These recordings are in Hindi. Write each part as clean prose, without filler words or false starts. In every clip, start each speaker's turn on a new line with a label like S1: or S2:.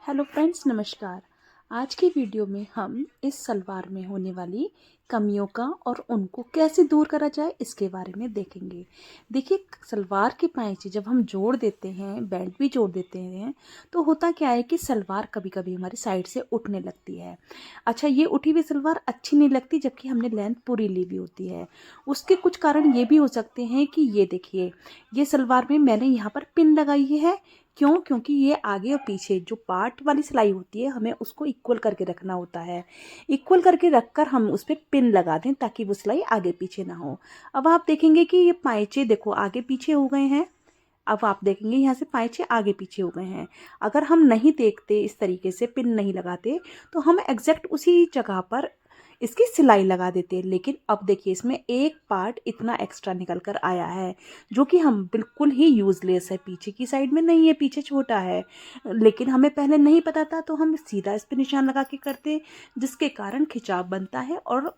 S1: हेलो फ्रेंड्स, नमस्कार। आज की वीडियो में हम इस सलवार में होने वाली कमियों का और उनको कैसे दूर करा जाए इसके बारे में देखेंगे। देखिए, सलवार के पैंचे जब हम जोड़ देते हैं, बेल्ट भी जोड़ देते हैं, तो होता क्या है कि सलवार कभी कभी हमारी साइड से उठने लगती है। अच्छा, ये उठी हुई सलवार अच्छी नहीं लगती जबकि हमने लेंथ पूरी ली हुई होती है। उसके कुछ कारण ये भी हो सकते हैं कि ये देखिए, ये सलवार में मैंने यहाँ पर पिन लगाई है। क्यों? क्योंकि ये आगे और पीछे जो पार्ट वाली सिलाई होती है, हमें उसको इक्वल करके रखना होता है। इक्वल करके रखकर हम उस पर पिन लगा दें ताकि वो सिलाई आगे पीछे ना हो। अब आप देखेंगे कि ये पाइचे देखो आगे पीछे हो गए हैं। अब आप देखेंगे यहाँ से पाइचे आगे पीछे हो गए हैं। अगर हम नहीं देखते, इस तरीके से पिन नहीं लगाते, तो हम एग्जैक्ट उसी जगह पर इसकी सिलाई लगा देते। लेकिन अब देखिए, इसमें एक पार्ट इतना एक्स्ट्रा निकल कर आया है जो कि हम बिल्कुल ही यूज़लेस है। पीछे की साइड में नहीं है, पीछे छोटा है, लेकिन हमें पहले नहीं पता था तो हम सीधा इस पर निशान लगा के करते, जिसके कारण खिंचाव बनता है और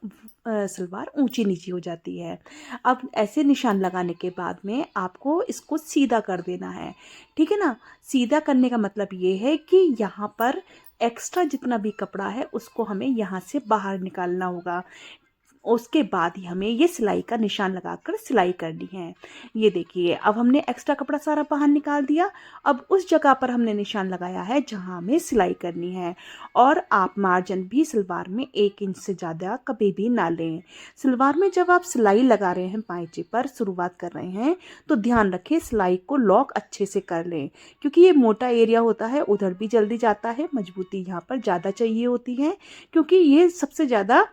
S1: सलवार ऊंची नीची हो जाती है। अब ऐसे निशान लगाने के बाद में आपको इसको सीधा कर देना है, ठीक है ना। सीधा करने का मतलब ये है कि यहाँ पर एक्स्ट्रा जितना भी कपड़ा है उसको हमें यहाँ से बाहर निकालना होगा। उसके बाद ही हमें ये सिलाई का निशान लगाकर सिलाई करनी है। ये देखिए, अब हमने एक्स्ट्रा कपड़ा सारा बाहर निकाल दिया। अब उस जगह पर हमने निशान लगाया है जहाँ हमें सिलाई करनी है। और आप मार्जिन भी सलवार में 1 इंच से ज़्यादा कभी भी ना लें। सलवार में जब आप सिलाई लगा रहे हैं, पाइचे पर शुरुआत कर रहे हैं, तो ध्यान रखें सिलाई को लॉक अच्छे से कर लें, क्योंकि ये मोटा एरिया होता है, उधर भी जल्दी जाता है। मजबूती यहाँ पर ज़्यादा चाहिए होती है, क्योंकि ये सबसे ज़्यादा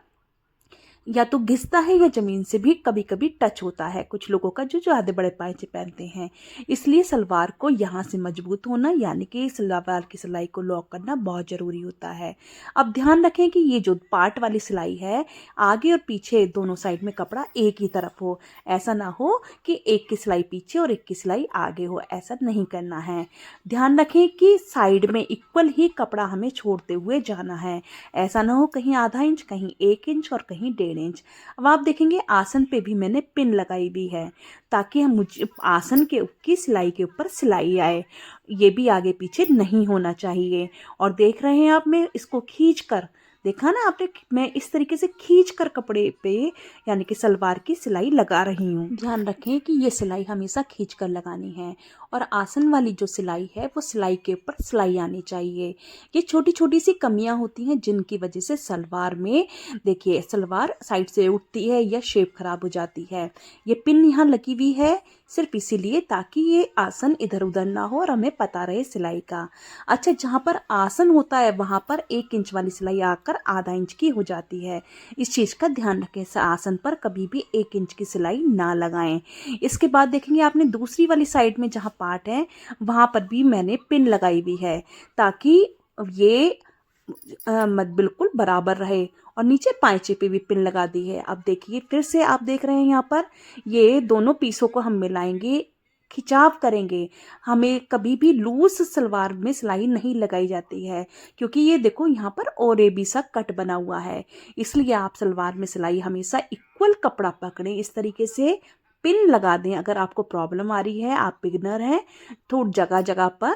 S1: या तो घिसता है या ज़मीन से भी कभी कभी टच होता है कुछ लोगों का जो ज़्यादा बड़े पायचे पहनते हैं। इसलिए सलवार को यहाँ से मजबूत होना, यानी कि सलवार की सिलाई को लॉक करना बहुत ज़रूरी होता है। अब ध्यान रखें कि ये जो पार्ट वाली सिलाई है, आगे और पीछे दोनों साइड में कपड़ा एक ही तरफ हो। ऐसा ना हो कि एक की सिलाई पीछे और एक की सिलाई आगे हो, ऐसा नहीं करना है। ध्यान रखें कि साइड में इक्वल ही कपड़ा हमें छोड़ते हुए जाना है। ऐसा ना हो कहीं आधा इंच, कहीं 1 इंच और कहीं 1.5 इंच। अब आप देखेंगे आसन पे भी मैंने पिन लगाई भी है, ताकि हम मुझे आसन के की सिलाई के ऊपर सिलाई आए। ये भी आगे पीछे नहीं होना चाहिए। और देख रहे हैं आप, मैं इसको खींच कर, देखा ना आपने, मैं इस तरीके से खींच कर कपड़े पे यानी कि सलवार की सिलाई लगा रही हूँ। ध्यान रखें कि ये सिलाई हमेशा खींच कर लगानी है। और आसन वाली जो सिलाई है वो सिलाई के ऊपर सिलाई आनी चाहिए। ये छोटी छोटी सी कमियां होती हैं जिनकी वजह से सलवार में, देखिए, सलवार साइड से उठती है या शेप खराब हो जाती है। ये पिन यहाँ लगी हुई है सिर्फ इसीलिए ताकि ये आसन इधर उधर ना हो और हमें पता रहे सिलाई का। अच्छा, जहाँ पर आसन होता है वहाँ पर 1 इंच वाली सिलाई आकर आधा इंच की हो जाती है। इस चीज़ का ध्यान रखें, आसन पर कभी भी 1 इंच की सिलाई ना लगाएं। इसके बाद देखेंगे आपने दूसरी वाली साइड में जहाँ पार्ट है वहाँ पर भी मैंने पिन लगाई हुई है, ताकि ये मत बिल्कुल बराबर रहे। और नीचे पाइचे पे भी पिन लगा दी है। अब देखिए, फिर से आप देख रहे हैं यहाँ पर ये दोनों पीसों को हम मिलाएंगे, खिंचाव करेंगे। हमें कभी भी लूज सलवार में सिलाई नहीं लगाई जाती है, क्योंकि ये देखो यहाँ पर और ए बी सा कट बना हुआ है। इसलिए आप सलवार में सिलाई हमेशा इक्वल कपड़ा पकड़ें, इस तरीके से पिन लगा दें। अगर आपको प्रॉब्लम आ रही है, आप बिगनर हैं, तो जगह जगह पर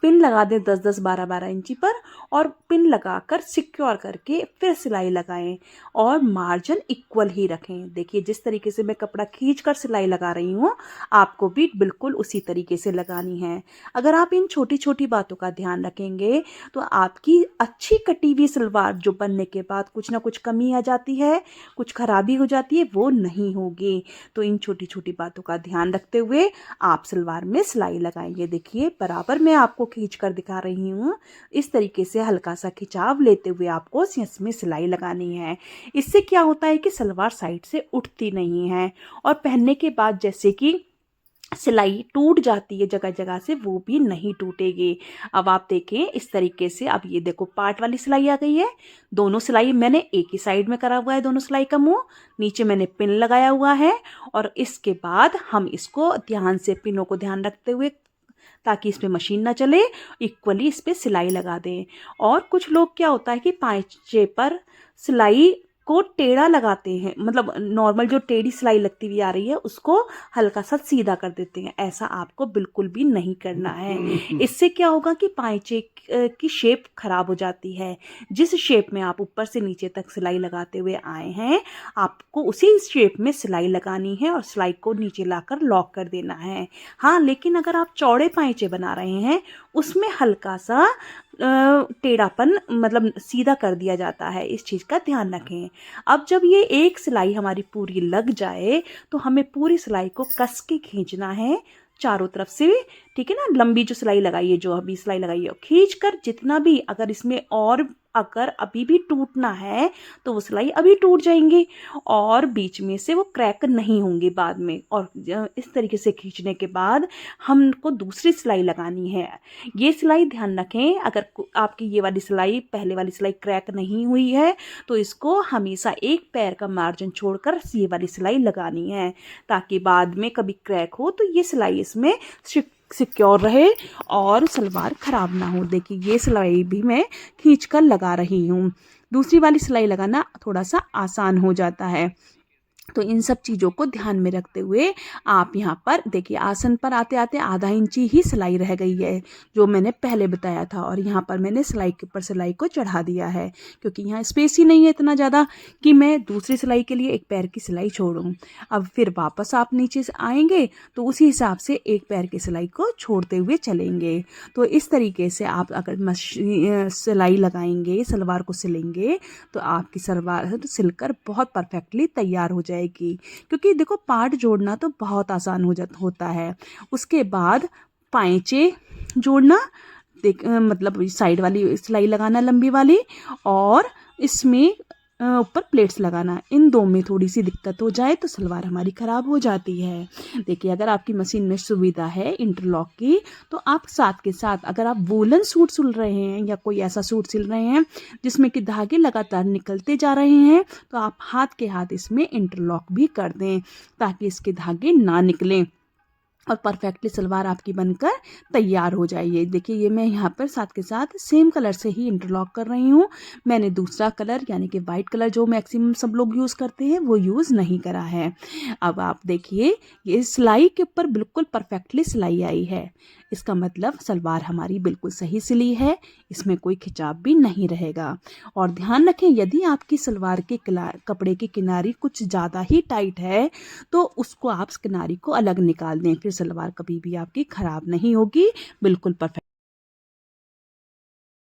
S1: पिन लगा दें, 10-10 12-12 इंची पर, और पिन लगाकर सिक्योर करके फिर सिलाई लगाएं। और मार्जिन इक्वल ही रखें। देखिए, जिस तरीके से मैं कपड़ा खींच कर सिलाई लगा रही हूँ, आपको भी बिल्कुल उसी तरीके से लगानी है। अगर आप इन छोटी छोटी बातों का ध्यान रखेंगे तो आपकी अच्छी कटी हुई सलवार जो बनने के बाद कुछ ना कुछ कमी आ जाती है, कुछ खराबी हो जाती है, वो नहीं होगी। तो इन छोटी छोटी बातों का ध्यान रखते हुए आप सलवार में सिलाई लगाएंगे। देखिए, बराबर मैं आपको खींच कर दिखा रही हूँ। इस तरीके से हल्का सा खिंचाव लेते हुए आपको इसमें सिलाई लगानी है। इससे क्या होता है कि सलवार साइड से उठती नहीं है, और पहनने के बाद जैसे कि सिलाई टूट जाती है जगह जगह से, वो भी नहीं टूटेगी। अब आप देखें इस तरीके से, अब ये देखो पार्ट वाली सिलाई आ गई है। दोनों सिलाई मैंने एक ही साइड में करा हुआ है, दोनों सिलाई का मुंह, नीचे मैंने पिन लगाया हुआ है। और इसके बाद हम इसको ध्यान से, पिनों को ध्यान रखते हुए, ताकि इस पे मशीन ना चले, इक्वली इस पे सिलाई लगा दें। और कुछ लोग क्या होता है कि पाइचे पर सिलाई को टेढ़ा लगाते हैं, मतलब नॉर्मल जो टेढ़ी सिलाई लगती हुई आ रही है उसको हल्का सा सीधा कर देते हैं। ऐसा आपको बिल्कुल भी नहीं करना है। इससे क्या होगा कि पाइचे की शेप खराब हो जाती है। जिस शेप में आप ऊपर से नीचे तक सिलाई लगाते हुए आए हैं, आपको उसी शेप में सिलाई लगानी है और सिलाई को नीचे लाकर लॉक कर देना है। हाँ, लेकिन अगर आप चौड़े पाइचे बना रहे हैं उसमें हल्का सा टेढ़ापन मतलब सीधा कर दिया जाता है, इस चीज़ का ध्यान रखें। अब जब ये एक सिलाई हमारी पूरी लग जाए तो हमें पूरी सिलाई को कस के खींचना है चारों तरफ से, ठीक है ना। लंबी जो सिलाई लगाई है, जो अभी सिलाई लगाई है, खींच कर जितना भी, अगर इसमें और अगर अभी भी टूटना है तो वो सिलाई अभी टूट जाएंगी और बीच में से वो क्रैक नहीं होंगे बाद में। और इस तरीके से खींचने के बाद हमको दूसरी सिलाई लगानी है। ये सिलाई ध्यान रखें, अगर आपकी ये वाली सिलाई, पहले वाली सिलाई क्रैक नहीं हुई है तो इसको हमेशा एक पैर का मार्जिन छोड़कर ये वाली सिलाई लगानी है, ताकि बाद में कभी क्रैक हो तो ये सिलाई इसमें सिक्योर रहे और सलवार ख़राब ना हो। देखिए ये सिलाई भी मैं खींच कर लगा रही हूँ। दूसरी वाली सिलाई लगाना थोड़ा सा आसान हो जाता है। तो इन सब चीज़ों को ध्यान में रखते हुए आप यहाँ पर देखिए, आसन पर आते आते आधा इंची ही सिलाई रह गई है जो मैंने पहले बताया था, और यहाँ पर मैंने सिलाई के ऊपर सिलाई को चढ़ा दिया है क्योंकि यहाँ स्पेस ही नहीं है इतना ज़्यादा कि मैं दूसरी सिलाई के लिए एक पैर की सिलाई छोड़ूं। अब फिर वापस आप नीचे से आएंगे तो उसी हिसाब से एक पैर की सिलाई को छोड़ते हुए चलेंगे। तो इस तरीके से आप अगर सिलाई लगाएंगे, सलवार को सिलेंगे, तो आपकी सलवार सिलकर बहुत परफेक्टली तैयार हो जाएगी। क्योंकि देखो, पार्ट जोड़ना तो बहुत आसान होता है। उसके बाद पाइचे जोड़ना, मतलब साइड वाली सिलाई लगाना लंबी वाली, और इसमें ऊपर प्लेट्स लगाना, इन दो में थोड़ी सी दिक्कत हो जाए तो सलवार हमारी ख़राब हो जाती है। देखिए, अगर आपकी मशीन में सुविधा है इंटरलॉक की तो आप साथ के साथ, अगर आप वूलन सूट सिल रहे हैं या कोई ऐसा सूट सिल रहे हैं जिसमें कि धागे लगातार निकलते जा रहे हैं, तो आप हाथ के हाथ इसमें इंटरलॉक भी कर दें ताकि इसके धागे ना निकलें और परफेक्टली सलवार आपकी बनकर तैयार हो जाइए। देखिए, ये मैं यहाँ पर साथ के साथ सेम कलर से ही इंटरलॉक कर रही हूँ। मैंने दूसरा कलर यानी कि वाइट कलर जो मैक्सिमम सब लोग यूज़ करते हैं वो यूज़ नहीं करा है। अब आप देखिए, ये सिलाई के ऊपर बिल्कुल परफेक्टली सिलाई आई है। इसका मतलब सलवार हमारी बिल्कुल सही सिली है, इसमें कोई खिंचाव भी नहीं रहेगा। और ध्यान रखें, यदि आपकी सलवार के कपड़े की किनारी कुछ ज़्यादा ही टाइट है तो उसको आप किनारी को अलग निकाल दें, फिर सलवार कभी भी आपकी ख़राब नहीं होगी, बिल्कुल परफेक्ट।